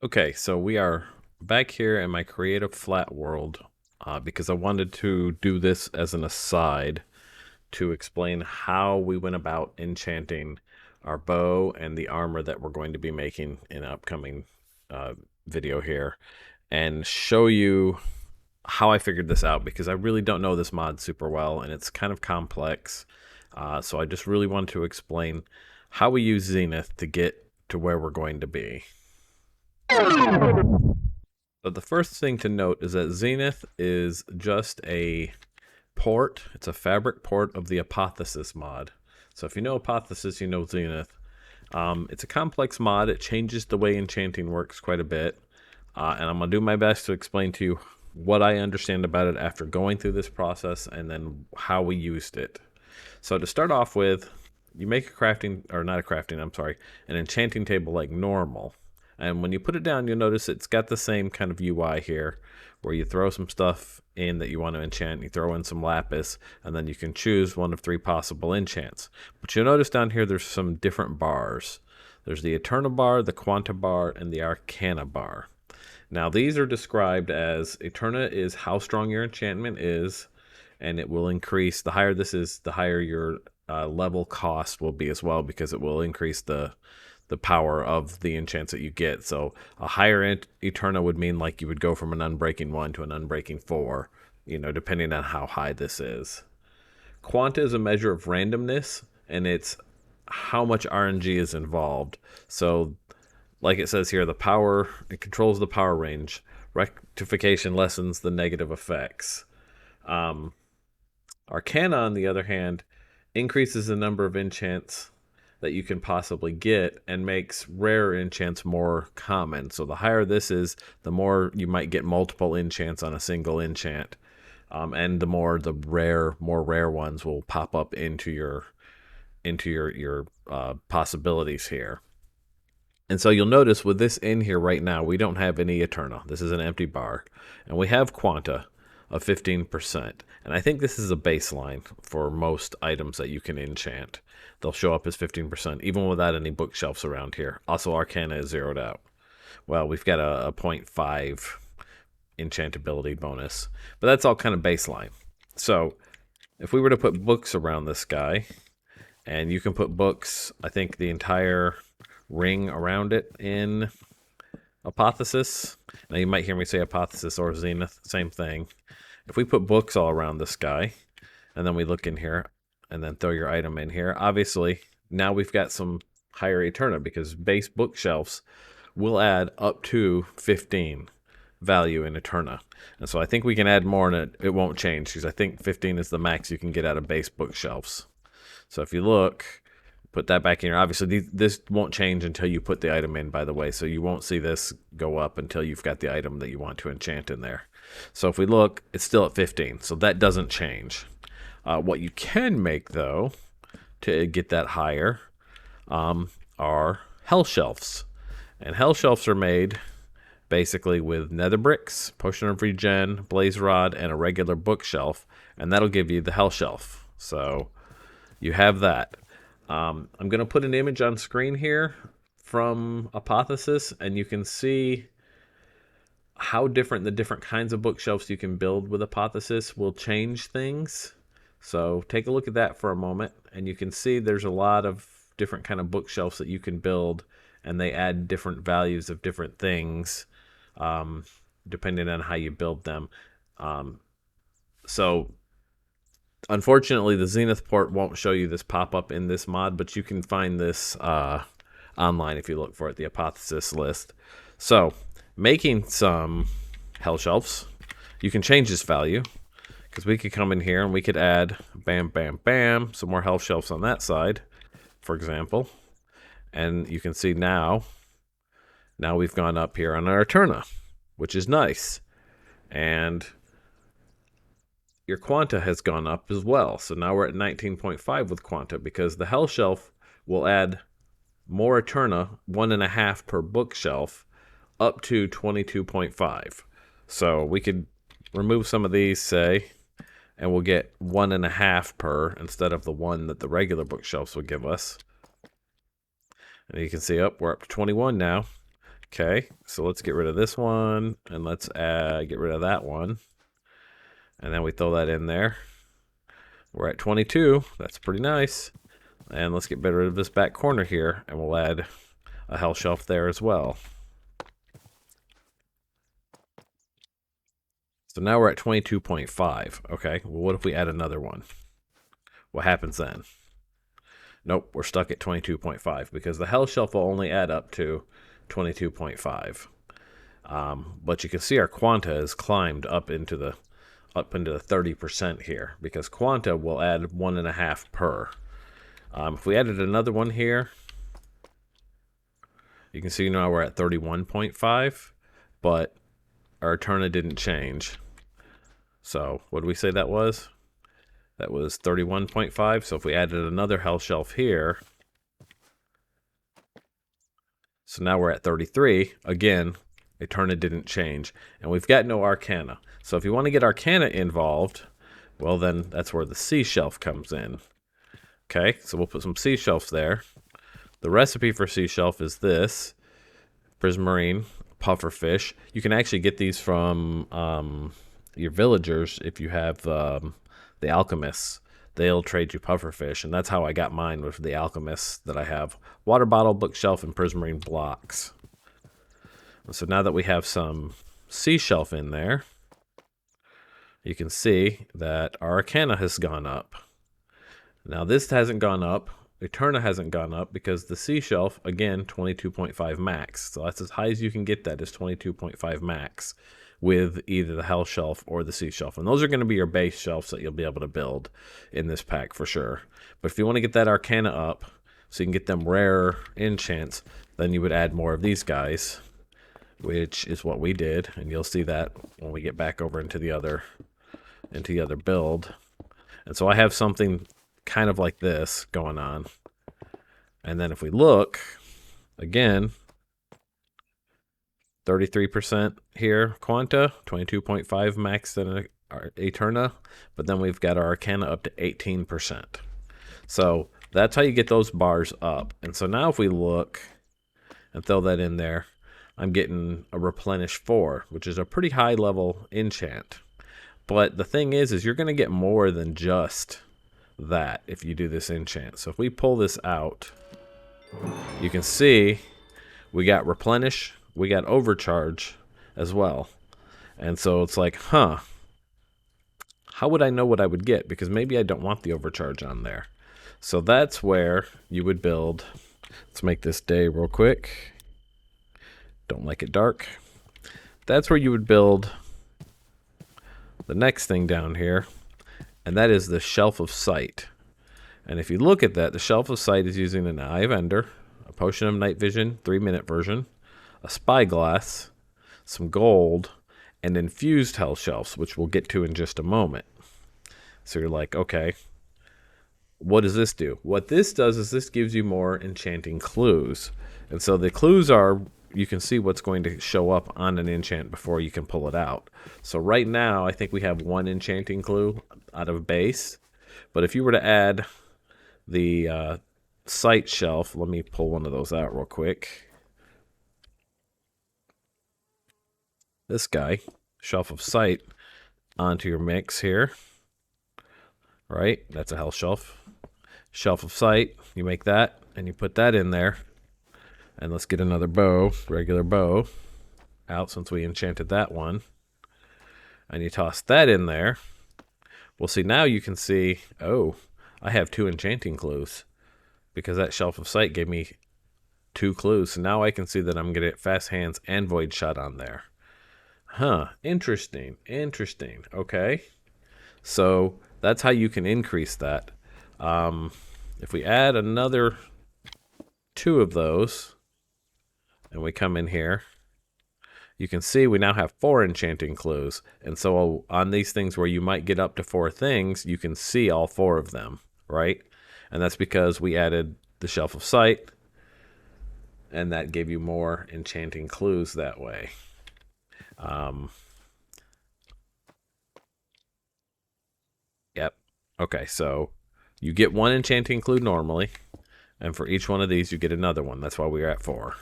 Okay, so we are back here in my creative flat world because I wanted to do this as an aside to explain how we went about enchanting our bow and the armor that we're going to be making in an upcoming uh, video here, and show you how I figured this out because I really don't know this mod super well and it's kind of complex. So I just really want to explain how we use Zenith to get to where we're going to be. But the first thing to note is that Zenith is just a port. It's a fabric port of the Apotheosis mod. So if you know Apotheosis, you know Zenith. It's a complex mod. It changes the way enchanting works quite a bit. And I'm going to do my best to explain to you what I understand about it after going through this process and then how we used it. So to start off with, you make a crafting, or not a crafting, I'm sorry, an enchanting table like normal. And when you put it down, you'll notice it's got the same kind of UI here, where you throw some stuff in that you want to enchant, you throw in some lapis, and then you can choose one of 3 possible enchants. But you'll notice down here there's some different bars. There's the Eterna bar, the Quanta bar, and the Arcana bar. Now these are described as Eterna is how strong your enchantment is, and it will increase. The higher this is, the higher your level cost will be as well, because it will increase the power of the enchants that you get. So a higher Eterna would mean like you would go from an Unbreaking 1 to an Unbreaking 4, depending on how high this is. Quanta is a measure of randomness, and it's how much RNG is involved. So like it says here, it controls the power range. Rectification lessens the negative effects. Arcana, on the other hand, increases the number of enchants that you can possibly get and makes rare enchants more common. So the higher this is, the more you might get multiple enchants on a single enchant, and the more rare ones will pop up into your possibilities here. And so you'll notice with this in here right now, we don't have any Eterna. This is an empty bar, and we have Quanta of 15%. And I think this is a baseline for most items that you can enchant. They'll show up as 15%, even without any bookshelves around here. Also, Arcana is zeroed out. Well, we've got a 0.5 enchantability bonus, but that's all kind of baseline. So if we were to put books around this guy, and you can put books, I think the entire ring around it in Apotheosis. Now you might hear me say Apotheosis or Zenith, same thing. If we put books all around this guy, and then we look in here, and then throw your item in here, obviously now we've got some higher Eterna, because base bookshelves will add up to 15 value in Eterna. And so I think we can add more, and it won't change, because I think 15 is the max you can get out of base bookshelves. So if you look, put that back in here. Obviously, this won't change until you put the item in, by the way. So you won't see this go up until you've got the item that you want to enchant in there. So if we look, it's still at 15. So that doesn't change. What you can make, though, to get that higher are hell shelves. And hell shelves are made basically with nether bricks, potion of regen, blaze rod, and a regular bookshelf. And that'll give you the hell shelf. So you have that. I'm going to put an image on screen here from Apotheosis, and you can see how different the different kinds of bookshelves you can build with Apotheosis will change things. So take a look at that for a moment, and you can see there's a lot of different kind of bookshelves that you can build, and they add different values of different things depending on how you build them. So unfortunately, the Zenith port won't show you this pop-up in this mod, but you can find this online if you look for it, the Apotheosis list. So, making some hell shelves, you can change this value, because we could come in here and we could add bam, bam, bam, some more hell shelves on that side, for example. And you can see now we've gone up here on our Eterna, which is nice. And your Quanta has gone up as well. So now we're at 19.5 with Quanta, because the Hell Shelf will add more Eterna, 1.5 per bookshelf, up to 22.5. So we could remove some of these, say, and we'll get 1.5 per instead of the 1 that the regular bookshelves would give us. And you can see, we're up to 21 now. Okay, so let's get rid of this one, and let's get rid of that one. And then we throw that in there. We're at 22. That's pretty nice. And let's get rid of this back corner here, and we'll add a hell shelf there as well. So now we're at 22.5. Okay, well, what if we add another one? What happens then? Nope, we're stuck at 22.5 because the hell shelf will only add up to 22.5. But you can see our quanta has climbed up into the 30% here because quanta will add 1.5 per. If we added another one here, you can see now we're at 31.5, but our Eterna didn't change. So what did we say that was? That was 31.5. So if we added another hell shelf here, so now we're at 33. Again, Eterna didn't change. And we've got no Arcana. So if you want to get Arcana involved, well then that's where the sea shelf comes in. Okay, so we'll put some sea shelves there. The recipe for sea shelf is this. Prismarine, pufferfish. You can actually get these from your villagers if you have the alchemists. They'll trade you pufferfish, and that's how I got mine with the alchemists that I have. Water bottle, bookshelf, and prismarine blocks. So now that we have some sea shelf in there, you can see that our Arcana has gone up. Now this hasn't gone up. Eterna hasn't gone up because the sea shelf, again, 22.5 max. So that's as high as you can get that is 22.5 max with either the hell shelf or the sea shelf. And those are going to be your base shelves that you'll be able to build in this pack for sure. But if you want to get that Arcana up so you can get them rare enchants, then you would add more of these guys, which is what we did. And you'll see that when we get back over into the other build. And so I have something kind of like this going on. And then if we look, again, 33% here, Quanta, 22.5 max in Eterna, but then we've got our Arcana up to 18%. So that's how you get those bars up. And so now if we look and throw that in there, I'm getting a Replenish 4, which is a pretty high level enchant. But the thing is you're going to get more than just that if you do this enchant. So if we pull this out, you can see we got Replenish, we got Overcharge as well. And so it's like, how would I know what I would get? Because maybe I don't want the Overcharge on there. So that's where you would build. Let's make this day real quick. Don't like it dark. That's where you would build the next thing down here, and that is the Shelf of Sight. And if you look at that, the Shelf of Sight is using an Eye of Ender, a Potion of Night Vision, 3-minute version, a Spyglass, some gold, and infused Hell Shelves, which we'll get to in just a moment. So you're like, okay, what does this do? What this does is this gives you more enchanting clues. And so the clues are, you can see what's going to show up on an enchant before you can pull it out. So right now, I think we have one enchanting clue out of base. But if you were to add the sight shelf, let me pull one of those out real quick. This guy, Shelf of Sight, onto your mix here. Right? That's a hell shelf. Shelf of Sight, you make that, and you put that in there. And let's get another bow, regular bow, out since we enchanted that one. And you toss that in there. Well, see, now you can see, oh, I have 2 enchanting clues because that Shelf of Sight gave me 2 clues. So now I can see that I'm going to get Fast Hands and Void Shot on there. Interesting, interesting. Okay, so that's how you can increase that. If we add another 2 of those, and we come in here, you can see we now have 4 enchanting clues. And so on these things where you might get up to 4 things, you can see all 4 of them, right? And that's because we added the Shelf of Sight, and that gave you more enchanting clues that way. Yep. Okay, so you get 1 enchanting clue normally, and for each one of these you get another one. That's why we're at 4,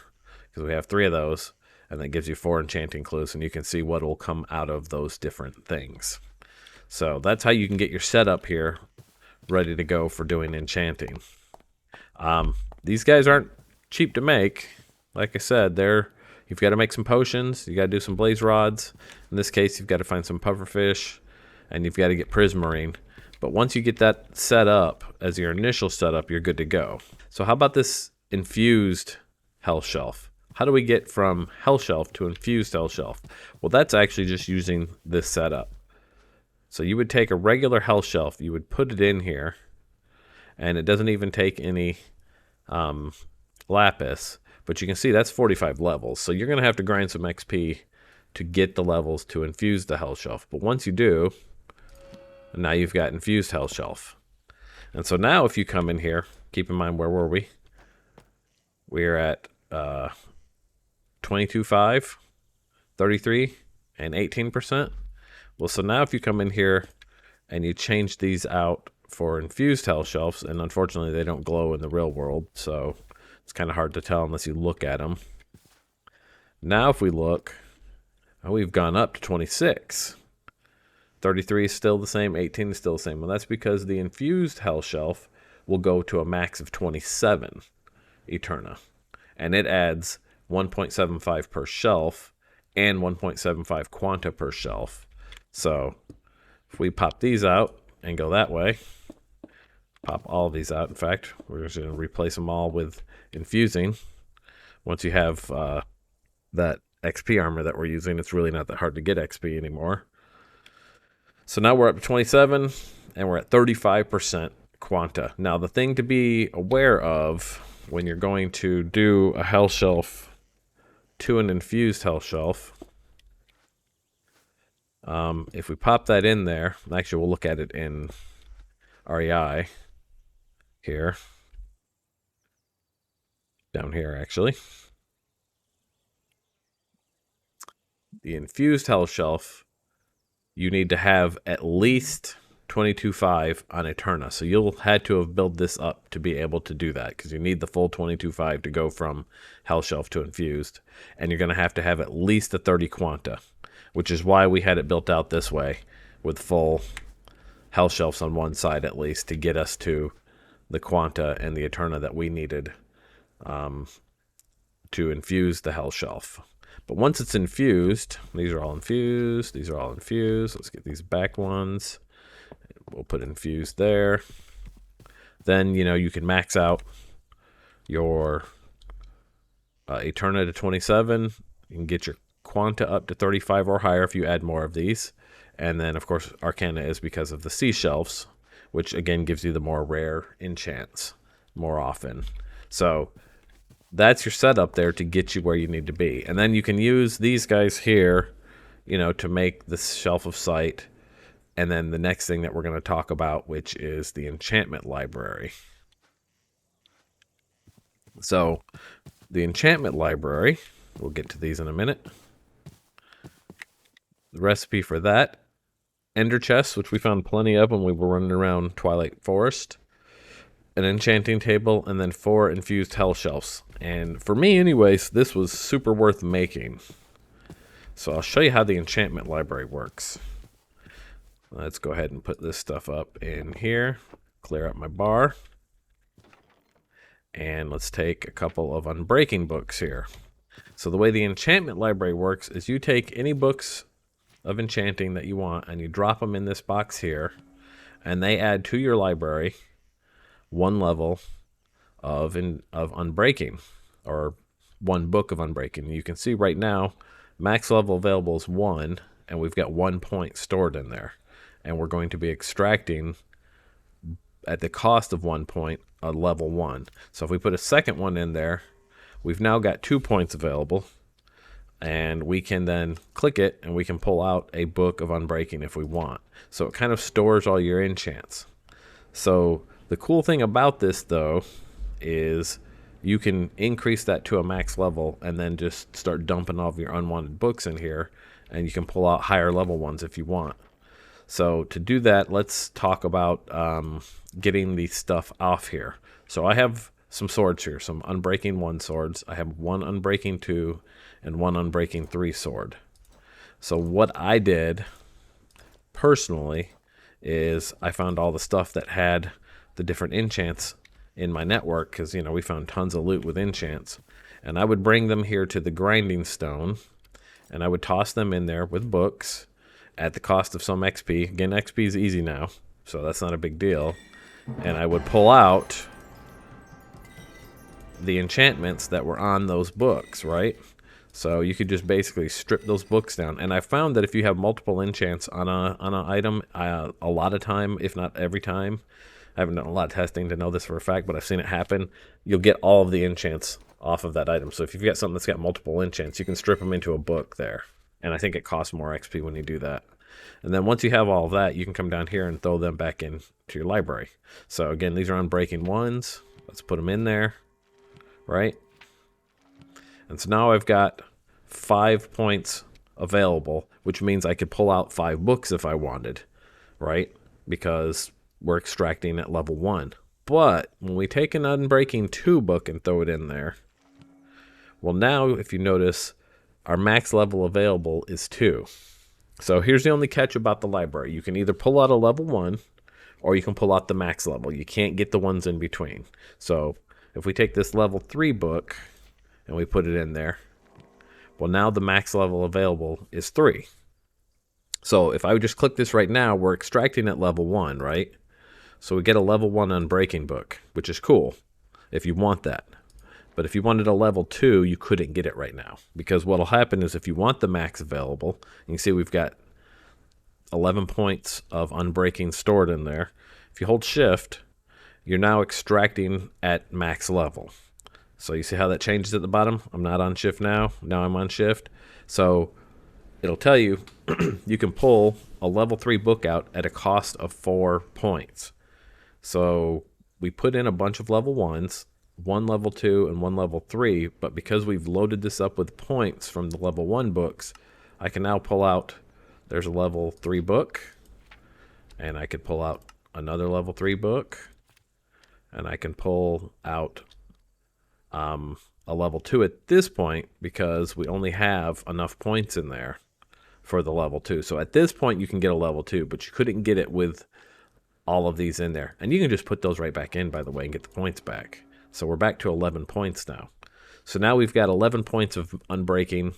because we have 3 of those. And that gives you 4 enchanting clues, and you can see what will come out of those different things. So that's how you can get your setup here ready to go for doing enchanting. These guys aren't cheap to make. Like I said, you've got to make some potions, you got to do some blaze rods. In this case, you've got to find some pufferfish, and you've got to get prismarine. But once you get that set up as your initial setup, you're good to go. So how about this infused hell shelf? How do we get from hell shelf to infused hell shelf? Well, that's actually just using this setup. So you would take a regular hell shelf, you would put it in here, and it doesn't even take any lapis, but you can see that's 45 levels. So you're going to have to grind some XP to get the levels to infuse the hell shelf. But once you do, now you've got infused hell shelf. And so now if you come in here, keep in mind, where were we? We're at 22.5, 33, and 18%. Well, so now if you come in here and you change these out for infused hell shelves, and unfortunately they don't glow in the real world, so it's kind of hard to tell unless you look at them. Now if we look, we've gone up to 26. 33 is still the same, 18 is still the same. Well, that's because the infused hell shelf will go to a max of 27 Eterna, and it adds 1.75 per shelf and 1.75 quanta per shelf. So if we pop these out and go that way, pop all of these out. In fact, we're just going to replace them all with infusing. Once you have that XP armor that we're using, it's really not that hard to get XP anymore. So now we're up to 27, and we're at 35% quanta. Now, the thing to be aware of when you're going to do a hell shelf to an infused hell shelf, if we pop that in there, actually we'll look at it in REI here, down here actually. The infused hell shelf, you need to have at least 22.5 on Eterna. So you'll had to have built this up to be able to do that, because you need the full 22.5 to go from hell shelf to infused. And you're going to have at least a 30 quanta, which is why we had it built out this way with full hell shelves on one side at least to get us to the quanta and the Eterna that we needed to infuse the hell shelf. But once it's infused, these are all infused, these are all infused. Let's get these back ones. We'll put infused there. Then, you can max out your Eterna to 27. You can get your quanta up to 35 or higher if you add more of these. And then, of course, Arcana is because of the sea shelves, which, again, gives you the more rare enchants more often. So that's your setup there to get you where you need to be. And then you can use these guys here, to make the Shelf of Sight. And then the next thing that we're going to talk about, which is the Enchantment Library. So the Enchantment Library, we'll get to these in a minute. The recipe for that, Ender chests, which we found plenty of when we were running around Twilight Forest, an Enchanting Table, and then 4 infused hell shelves. And for me anyways, this was super worth making. So I'll show you how the Enchantment Library works. Let's go ahead and put this stuff up in here, clear up my bar, and let's take a couple of Unbreaking books here. So the way the Enchantment Library works is you take any books of enchanting that you want and you drop them in this box here, and they add to your library 1 level of Unbreaking, or 1 book of Unbreaking. You can see right now max level available is 1, and we've got 1 point stored in there, and we're going to be extracting at the cost of 1 point a level 1. So if we put a second one in there, we've now got 2 points available, and we can then click it and we can pull out a book of Unbreaking if we want. So it kind of stores all your enchants. So the cool thing about this though is you can increase that to a max level and then just start dumping all of your unwanted books in here, and you can pull out higher level ones if you want. So to do that, let's talk about getting the stuff off here. So I have some swords here, some Unbreaking 1 swords. I have 1 Unbreaking 2 and 1 Unbreaking 3 sword. So what I did personally is I found all the stuff that had the different enchants in my network, because, you know, we found tons of loot with enchants. And I would bring them here to the grinding stone, and I would toss them in there with books at the cost of some XP. Again, XP is easy now, so that's not a big deal. And I would pull out the enchantments that were on those books, right? So you could just basically strip those books down. And I found that if you have multiple enchants on an item, a lot of time, if not every time, I haven't done a lot of testing to know this for a fact, but I've seen it happen, you'll get all of the enchants off of that item. So if you've got something that's got multiple enchants, you can strip them into a book there. And I think it costs more XP when you do that. And then once you have all of that, you can come down here and throw them back into your library. So again, these are Unbreaking 1s. Let's put them in there, right? And so now I've got 5 points available, which means I could pull out 5 books if I wanted, right? Because we're extracting at level 1. But when we take an Unbreaking 2 book and throw it in there, well, now if you notice, our max level available is 2. So here's the only catch about the library. You can either pull out a level 1 or you can pull out the max level. You can't get the ones in between. So if we take this level 3 book and we put it in there, well, now the max level available is 3. So if I would just click this right now, we're extracting at level 1, right? So we get a level 1 Unbreaking book, which is cool if you want that. But if you wanted a level 2, you couldn't get it right now. Because what'll happen is if you want the max available, you can see we've got 11 points of Unbreaking stored in there. If you hold shift, you're now extracting at max level. So you see how that changes at the bottom? I'm not on shift now. Now I'm on shift. So it'll tell you you can pull a level 3 book out at a cost of 4 points. So we put in a bunch of level 1s, 1 level 2 and 1 level 3, but because we've loaded this up with points from the level 1 books, I can now pull out, there's a level 3 book, and I could pull out another level 3 book, and I can pull out a level 2 at this point because we only have enough points in there for the level 2. So at this point you can get a level 2, but you couldn't get it with all of these in there. And you can just put those right back in, by the way, and get the points back. So we're back to 11 points now. So now we've got 11 points of Unbreaking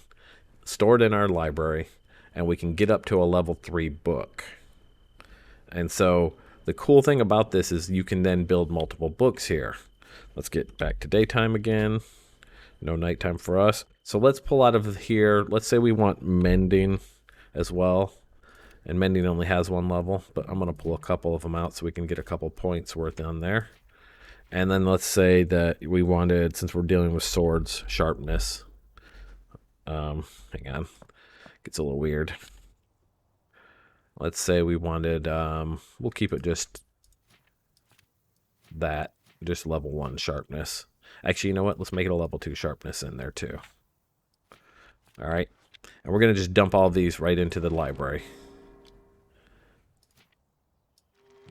stored in our library, and we can get up to a level 3 book. And so the cool thing about this is you can then build multiple books here. Let's get back to daytime again. No nighttime for us. So let's pull out of here. Let's say we want Mending as well. And Mending only has 1 level, but I'm going to pull a couple of them out so we can get a couple points worth on there. And then let's say that we wanted, since we're dealing with swords, sharpness. Hang on. Gets a little weird. Let's say we wanted, we'll keep it just that, just level 1 sharpness. Actually, you know what? Let's make it a level 2 sharpness in there too. All right. And we're going to just dump all of these right into the library.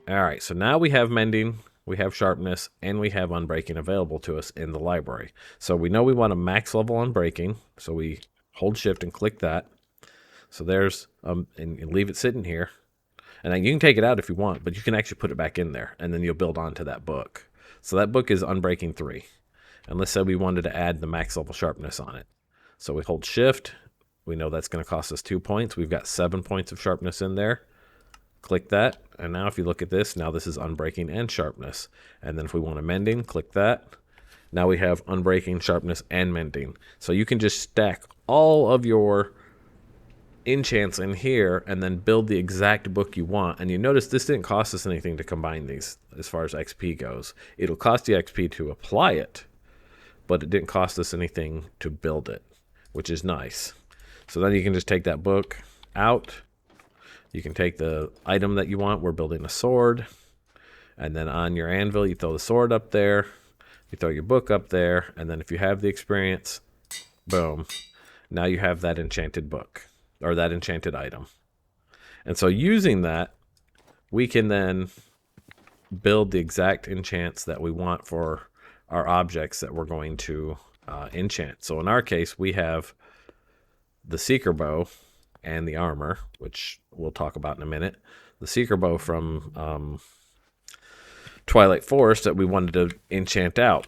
All right, so now we have Mending, we have Sharpness, and we have Unbreaking available to us in the library. So we know we want a max level Unbreaking, so we hold shift and click that. So there's, and leave it sitting here. And then you can take it out if you want, but you can actually put it back in there, and then you'll build onto that book. So that book is Unbreaking 3. And let's say we wanted to add the max level Sharpness on it. So we hold shift, we know that's going to cost us 2 points. We've got 7 points of Sharpness in there. Click that, and now if you look at this, now this is Unbreaking and Sharpness. And then if we want a Mending, click that. Now we have Unbreaking, Sharpness, and Mending. So you can just stack all of your enchants in here and then build the exact book you want. And you notice this didn't cost us anything to combine these as far as XP goes. It'll cost you XP to apply it, but it didn't cost us anything to build it, which is nice. So then you can just take that book out. You can take the item that you want. We're building a sword. And then on your anvil, you throw the sword up there. You throw your book up there. And then if you have the experience, boom. Now you have that enchanted book or that enchanted item. And so using that, we can then build the exact enchants that we want for our objects that we're going to enchant. So in our case, we have the Seeker Bow and the armor, which we'll talk about in a minute. The Seeker Bow from Twilight Forest that we wanted to enchant out.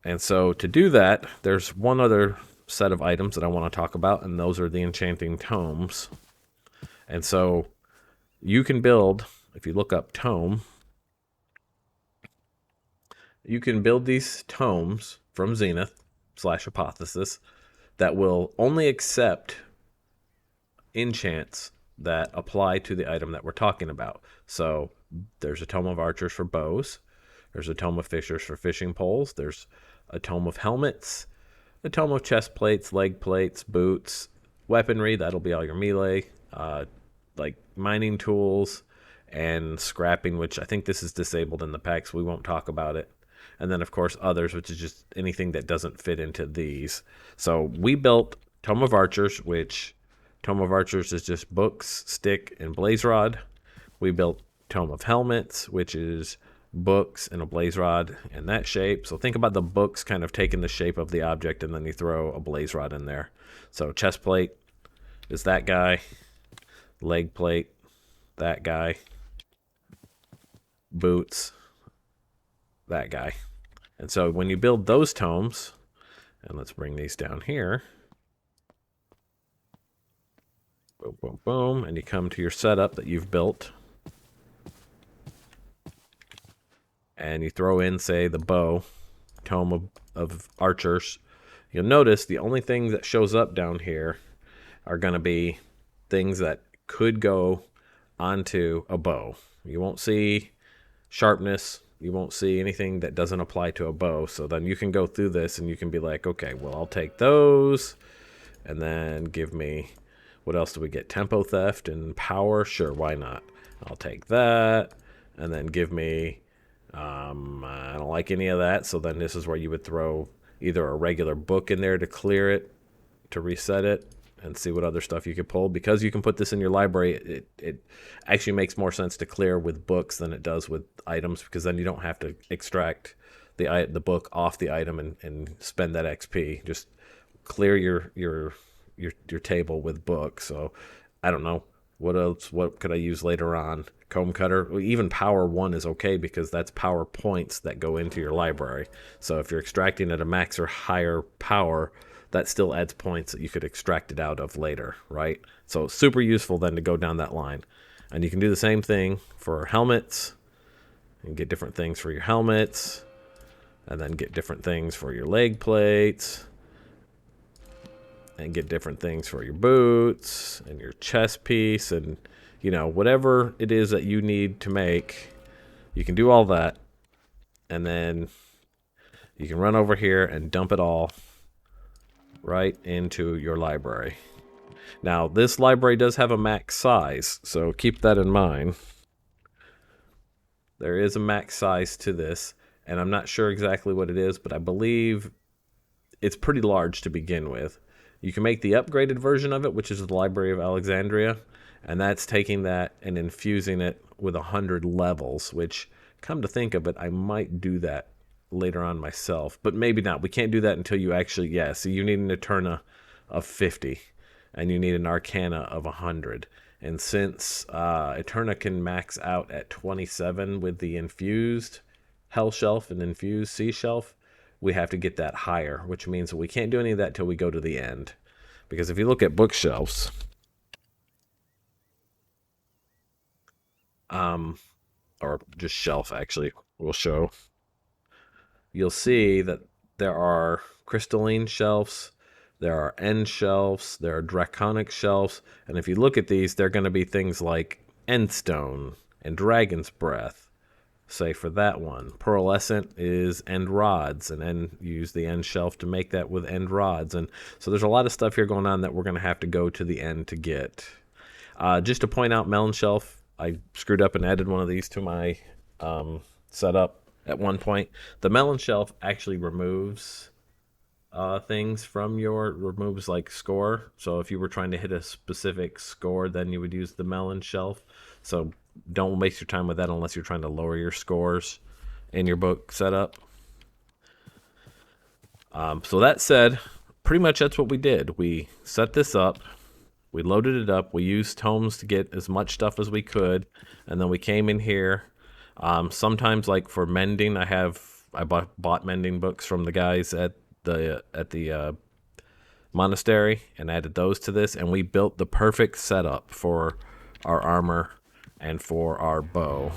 And so to do that, there's one other set of items that I want to talk about, and those are the Enchanting Tomes. And so you can build, if you look up tome, you can build these tomes from Zenith / Hypothesis that will only accept enchants that apply to the item that we're talking about. So there's a Tome of Archers for bows. There's a Tome of Fishers for fishing poles. There's a Tome of Helmets, a Tome of Chest Plates, Leg Plates, Boots, Weaponry. That'll be all your melee, like mining tools and scrapping, which I think this is disabled in the pack, so we won't talk about it. And then, of course, others, which is just anything that doesn't fit into these. So we built Tome of Archers, which Tome of Archers is just books, stick, and blaze rod. We built Tome of Helmets, which is books and a blaze rod in that shape. So think about the books kind of taking the shape of the object, and then you throw a blaze rod in there. So chest plate is that guy. Leg plate, that guy. Boots, that guy. And so when you build those tomes, and let's bring these down here. Boom, boom, boom. And you come to your setup that you've built. And you throw in, say, the bow, Tome of Archers. You'll notice the only thing that shows up down here are going to be things that could go onto a bow. You won't see sharpness. You won't see anything that doesn't apply to a bow. So then you can go through this and you can be like, okay, well, I'll take those. And then give me, what else do we get? Tempo Theft and Power? Sure, why not? I'll take that. And then give me, I don't like any of that. So then this is where you would throw either a regular book in there to clear it, to reset it, and see what other stuff you could pull. Because you can put this in your library, it actually makes more sense to clear with books than it does with items, because then you don't have to extract the book off the item and spend that XP. Just clear your table with books. So I don't know what else. What could I use later on? Comb cutter. Even power 1 is okay because that's power points that go into your library. So if you're extracting at a max or higher power, that still adds points that you could extract it out of later, right? So it's super useful then to go down that line. And you can do the same thing for helmets and get different things for your helmets, and then get different things for your leg plates, and get different things for your boots and your chest piece, and you know, whatever it is that you need to make, you can do all that, and then you can run over here and dump it all right into your library. Now, this library does have a max size, so keep that in mind. There is a max size to this, and I'm not sure exactly what it is, but I believe it's pretty large to begin with. You can make the upgraded version of it, which is the Library of Alexandria, and that's taking that and infusing it with 100 levels, which, come to think of it, I might do that later on myself, but maybe not. We can't do that until you actually, so you need an Eterna of 50, and you need an Arcana of 100. And since Eterna can max out at 27 with the infused Hell Shelf and infused Sea Shelf, we have to get that higher, which means that we can't do any of that till we go to the end. Because if you look at bookshelves, or just shelf actually, will show, you'll see that there are crystalline shelves, there are end shelves, there are draconic shelves, and if you look at these, they're going to be things like Endstone and Dragon's Breath. Say for that one, Pearlescent is end rods, and then use the end shelf to make that with end rods. And so there's a lot of stuff here going on that we're going to have to go to the end to get. Just to point out, Melon Shelf, I screwed up and added one of these to my setup at one point. The Melon Shelf actually removes things from removes like score. So if you were trying to hit a specific score, then you would use the Melon Shelf. So don't waste your time with that unless you're trying to lower your scores in your book setup. So that said, pretty much that's what we did. We set this up, we loaded it up, we used tomes to get as much stuff as we could, and then we came in here. Sometimes, like for mending, I bought mending books from the guys at the monastery and added those to this, and we built the perfect setup for our armor and for our bow.